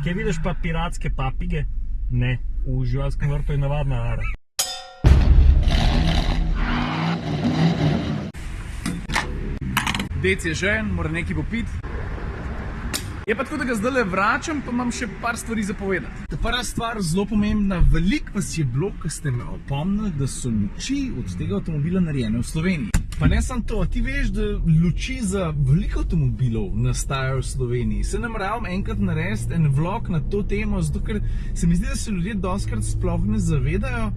Kje vidiš pa piratske papige? Ne, v živalskem vrtu je navadna ara. Dec je žen, mora nekaj popiti. Je pa tako, da ga zdaj vračam, pa imam še par stvari za povedati. Ta prva stvar, zelo pomembna, veliko vas je bilo, ko ste me opomnili, da so luči od tega avtomobila narejene v Sloveniji. Pa ne samo to, ti veš, da luči za veliko avtomobilov nastajajo v Sloveniji. Se nameravam enkrat narediti en vlog na to temo, zato ker se mi zdi, da se ljudje dostikrat sploh ne zavedajo,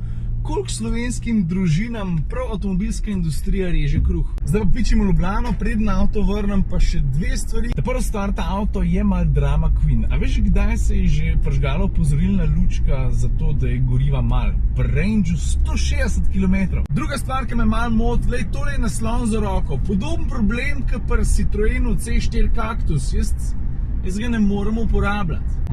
koliko slovenskim družinam prav avtomobilska industrija reže kruh. Zdaj pa pičimo v Ljubljano, preden avto vrnem, pa še dve stvari. Ta prva stvar, ta avto je mal drama queen. A veš, kdaj se je že prižgala opozorilna lučka za to, da je goriva mal? Pri rangeu 160 km. Druga stvar, ki me mal moti, lej, tole je naslon za roko. Podoben problem, kot pri Citroenu C4 Cactus. Jaz ga ne morem uporabljati.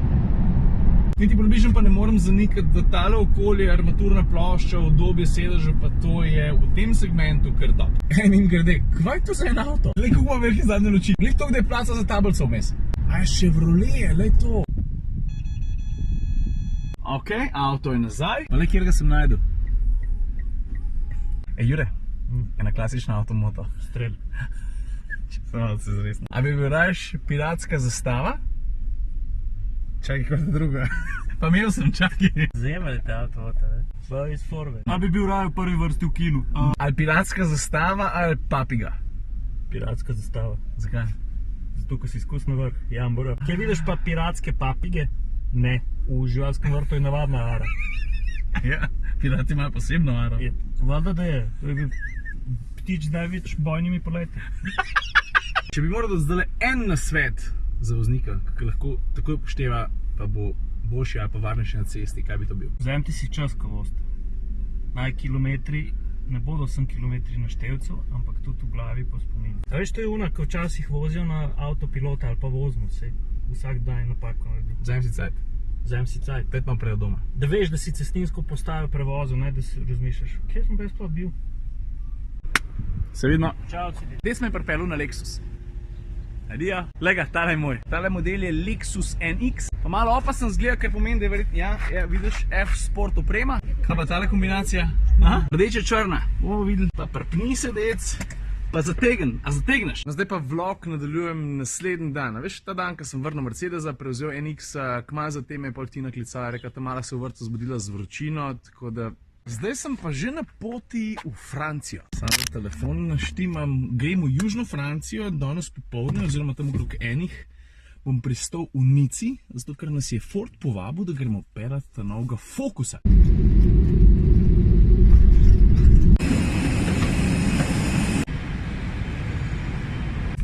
Niti približno pa ne morem zanikati, da tale okolje, armaturna plošča, udobje sedeža, pa to je v tem segmentu kar top. Mim grede, kva je to za en avto? Lej, kako ima velike zadnje luči. Lej, to, da je placa za tablico vmes. A je Chevrolet, lej to. Ok, avto je nazaj. Lej, kjer ga sem najdel? Jure, ena klasična avtomoto. Strel. Samo se zresno. A bi bil rajš piratska zastava? Čakaj, kot druga. Pa imel sem, čakaj. Zemlje te avtomota, ne? Pa iz forme. A bi bil raj v prvi vrsti v kinu. Ali piratska zastava, ali papiga? Piratska zastava. Zakaj? Zato, ko si izkusno vrh, jambora. Kje vidiš pa piratske papige? Ne, v živalskem vrtu je navadna ara. Ja, pirati imajo posebno aro. Valjda, da je. To je bil ptič z največ bojnimi poleti. Če bi moral zdaj en nasvet za voznika, ki lahko takoj upošteva, pa bo boljši ali pa varnejši na cesti, kaj bi to bil? Vzemite si čas, ko vozite. Naj kilometri ne bodo 8 kilometri na števcu, ampak tudi v glavi po spominu. A veš, to je ona, ko včasih vozijo na avtopilota ali pa vozno, sej vsak dan napako naredi. Vzem si cajt. Vzem si cajt. Pet imam prej od doma. Da veš, da si cestninsko postajo prevozil, ne da si razmišljaš, kje sem pa jaz sploh bil? Se vidimo. Čau, cedi. Zdaj smo je pripeljal na Lexus. Adija. Lega, tale je moj. Tale model je Lexus NX. Pa malo opasen zgleda, ker pomeni, da je verjetno, ja, vidiš, F-Sport oprema. Kaj pa tale kombinacija? Rdeče črna. Videl. Pa prpni sedec. Pa zategn. A zategneš? No, zdaj pa vlog nadaljujem naslednji dan. Veš, ta dan, ko sem vrnil Mercedesa, prevzel NX, kmalu zatem je pol Tina klicala, rekla, ta mala se v vrtu zbudila z vročino, tako da zdaj sem pa že na poti v Francijo. Samo telefon naštimam, grem v južno Francijo, danes popoldne, oziroma tam okrog enih, bom pristal v Nici, zato ker nas je Ford povabil, da gremo pelat ta novega Focusa.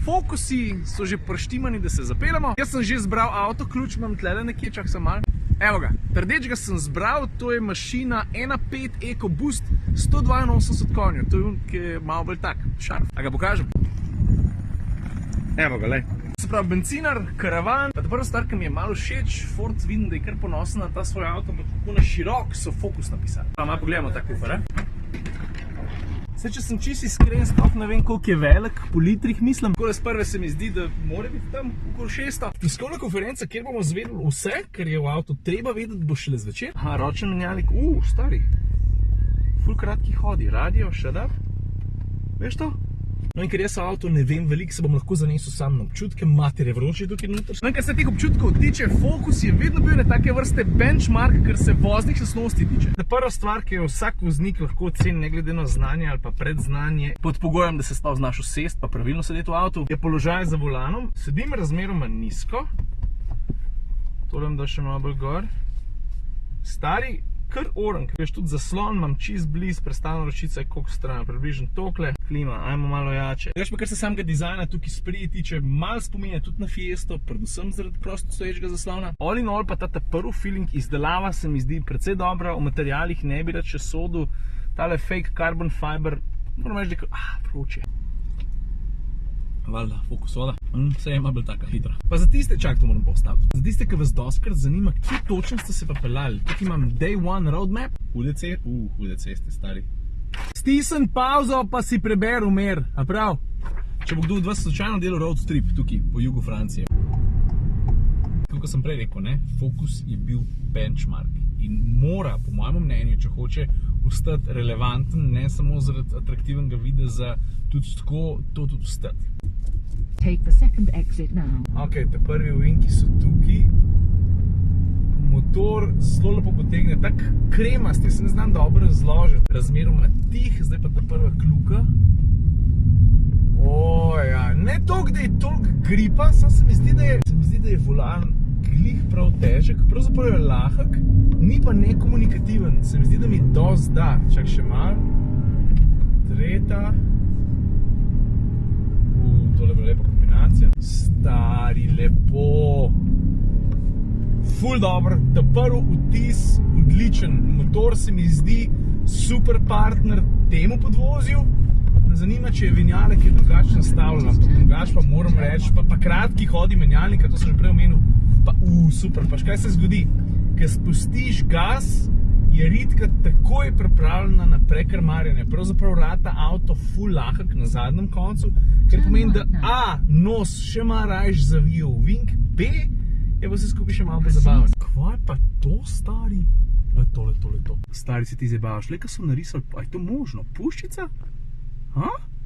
Focusi so že prštimani, da se zapeljamo. Jaz sem že zbral avto, ključ imam tlele nekje, čak sem mal. Evo ga, rdečega sem zbral, to je mašina 1.5 EcoBoost, 182 konjev, to je ki je malo bolj tak, šarf. A ga pokažem? Evo ga, lej. Se pravi, benzinar, karavan, pa ta prva stvar, ki mi je malo všeč, Ford vidim, da je kar ponosen na ta svoj avto, ampak tako na širok so Focus napisali. Pa malo pogledamo ta kufer, Saj, če sem čisto iskren, sploh ne vem, koliko je velik, po litrih mislim. Tako da z prve se mi zdi, da mora biti tam okoli 600. Tiskovna konferenca, kjer bomo zvedeli vse, kar je v avtu treba vedeti, bo šele zvečer. Aha, ročen menjalnik, stari. Ful kratki hodi, radio, shut up. Veš to? No in ker jaz v avtu ne vem veliko, se bom lahko zanesel sam na občutke, mater je vroče tukaj noter. No in kar se teh občutkov tiče, Focus je vedno bil na take vrste benchmark, kar se voznih lastnosti tiče. Prva stvar, ki jo vsak voznik lahko oceni, ne glede na znanje ali pa predznanje, pod pogojem, da se sploh znaš usesti, pa pravilno sedeti v avtu, je položaj za volanom. Sedim razmeroma nizko. Tolem da še malo bolj gor. Stari, kar orank, veš, tudi zaslon imam čist bliz, prestavna ročica je koliko stran, približno tokle, klima, ajmo malo jače. Veš pa, kar se samega dizajna tukaj spredi tiče, malo spominja tudi na Fiesto, predvsem zaradi prosto stoječega zaslona. All in all pa ta prvi feeling izdelava se mi zdi precej dobra, v materialih ne bi rad še sodil, tale fake carbon fiber, moram reči, da vroče. Valjda, Focusola. Vse je malo bolj taka hitra. Pa za tiste, čak to moram postaviti. Za tiste, ki vas doskrat zanima, kje točno ste se pa peljali. Tukaj imam Day One Roadmap. Hude ceste, stari. Stisn pauzo, pa si preber umer. A prav? Če bo kdo od vas slučajno delal road trip tukaj, po jugu Francije. kot sem prej rekel, ne, Focus je bil benchmark in mora, po mojem mnenju, če hoče ostati relevanten, ne samo zaradi atraktivnega videza, tudi tako, to tudi ostati. Take the second exit now. Ok, te prvi ovinki so tukaj. Motor zelo lepo potegne, tak kremast, jaz se ne znam dobro razložiti. Razmeroma tih, zdaj pa ta prva kljuka. Ja, ne toliko, da je toliko gripa, samo se mi zdi, da je volan glih prav težek, pravzaprav je lahek, ni pa nekomunikativen, se mi zdi, da mi dosti da. Čak še malo. Tretja. Tole je bila lepa kombinacija. Stari, lepo. Ful dobro, ta prvi vtis odličen. Motor se mi zdi super partner temu podvozju. Me zanima, če je menjalnik je drugače nastavljen, ampak drugače pa moram reči, pa kratki hodi menjalnika, to sem že prej omenil, pa super, pa kaj se zgodi? Ker spustiš gas, je ritka takoj pripravljena na prekrmarjanje. Pravzaprav rata avto ful lahek na zadnjem koncu, ker pomeni, da A, nos še malo rajš zavijal vink, B, je pa vse skupaj še malo zabavno. Kva je pa to, stari? To. Stari, se ti zabavaš, le, kaj so narisali, a je to možno? Puščica?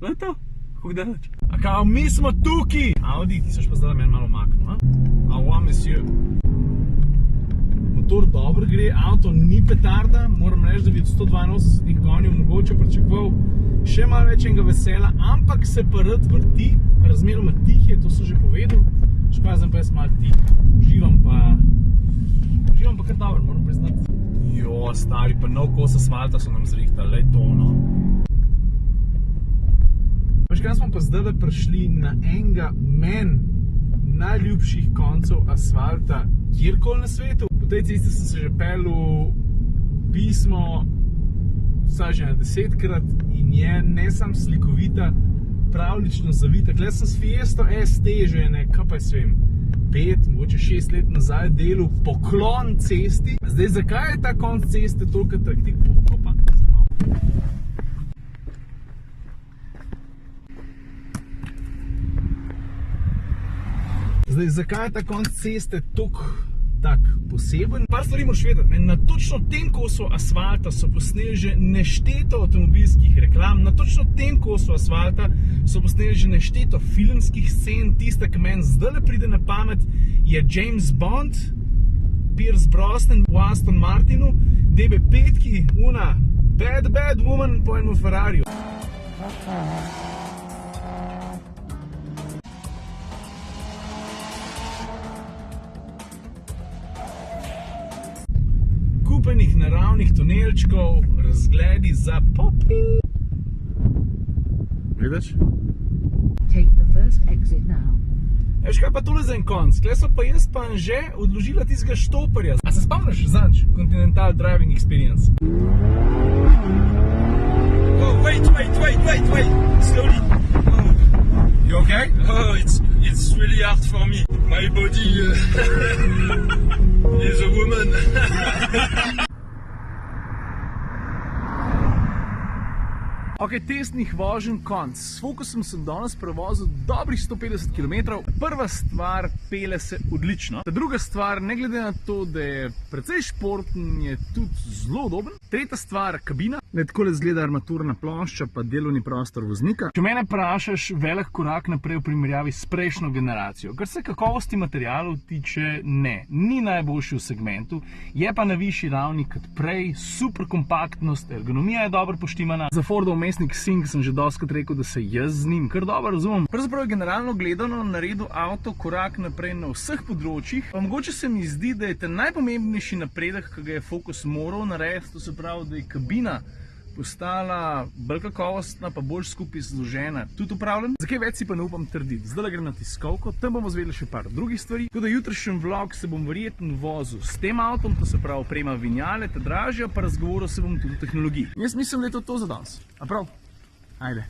Le to? Kako daleč? A kao, mi smo tukaj! Audi, ti seš pa zdaj meni malo maknil, a? Au, monsieur. Motor dobro gre, avto ni petarda, moram reči, da bi od 182 konjev mogoče pričakoval še malo več enega vesela, ampak se pa rad vrti, razmeroma tih je, to sem že povedal, škazem pa jaz malo tih. Uživam pa kar dobro, moram priznati. Jo, stari, pa nov kos asfalta so nam zrihtali, le to, no. Kaj smo pa zdaj prišli na enega najljubših koncev asfalta kjerkoli na svetu. Po tej cesti sem se že peljal pismo vsaj že na 10-krat in je ne sam slikovita, pravlično zavita. Gled sem s Fiesto ST že kaj pa jaz vem, 5, mogoče 6 let nazaj delal poklon cesti. Zdaj, zakaj je ta konc ceste toliko atraktiv? Zdaj, zakaj je ta konc ceste tak poseben? Par stvari moraš vedeti, na točno tem kosu asfalta so posneli že nešteto avtomobilskih reklam, na točno tem kosu asfalta so posneli že nešteto filmskih scen, tista, ki meni zdajle pride na pamet, je James Bond, Pierce Brosnan v Aston Martinu, DB5-ki, una bad woman po enem Ferrariju. Kupenih naravnih tunelčkov, razgledi za popi. Vidiš? Take the first exit now. Veš kaj pa tole za en konc? Tle so pa jaz pa že odložila tistega štoparja. A se spomniš zanč Continental Driving Experience? Oh, wait. Slowly. Oh. You okay? Oh, it's really hard for me. My body is a woman. Ok, testnih voženj konc. S Focusom sem danes prevozil dobrih 150 km. Prva stvar, pele se odlično. Ta druga stvar, ne glede na to, da je precej športen, je tudi zelo udoben. Tretja stvar, kabina. Takole izgleda armaturna plošča, pa delovni prostor voznika. Če mene vprašaš, velik korak naprej v primerjavi s prejšnjo generacijo. Kar se kakovosti materialov tiče, ne. Ni najboljši v segmentu, je pa na višji ravni kot prej, super kompaktnost, ergonomija je dobro poštimana. Za Fordov mestnik Sync sem že dostikrat rekel, da se jaz z njim kar dobro razumem. Pravzaprav je generalno gledano naredil avto korak naprej na vseh področjih. Pa mogoče se mi zdi, da je ta najpomembnejši napredek, ki ga je Focus moral narediti, to se pravi, da je kabina postala bolj kakovostna, pa bolj skupaj zložena, tudi upravljena. Za kaj več si pa ne upam trditi. Zdaj grem na tiskovko, tam bomo zvedeli še par drugih stvari. Tako da jutrišnji vlog se bom verjetno vozil s tem avtom, to se pravi oprema vinjale, ta dražja, pa razgovoril se bom tudi o tehnologiji. Jaz mislim, da je to za danes. A prav? Ajde.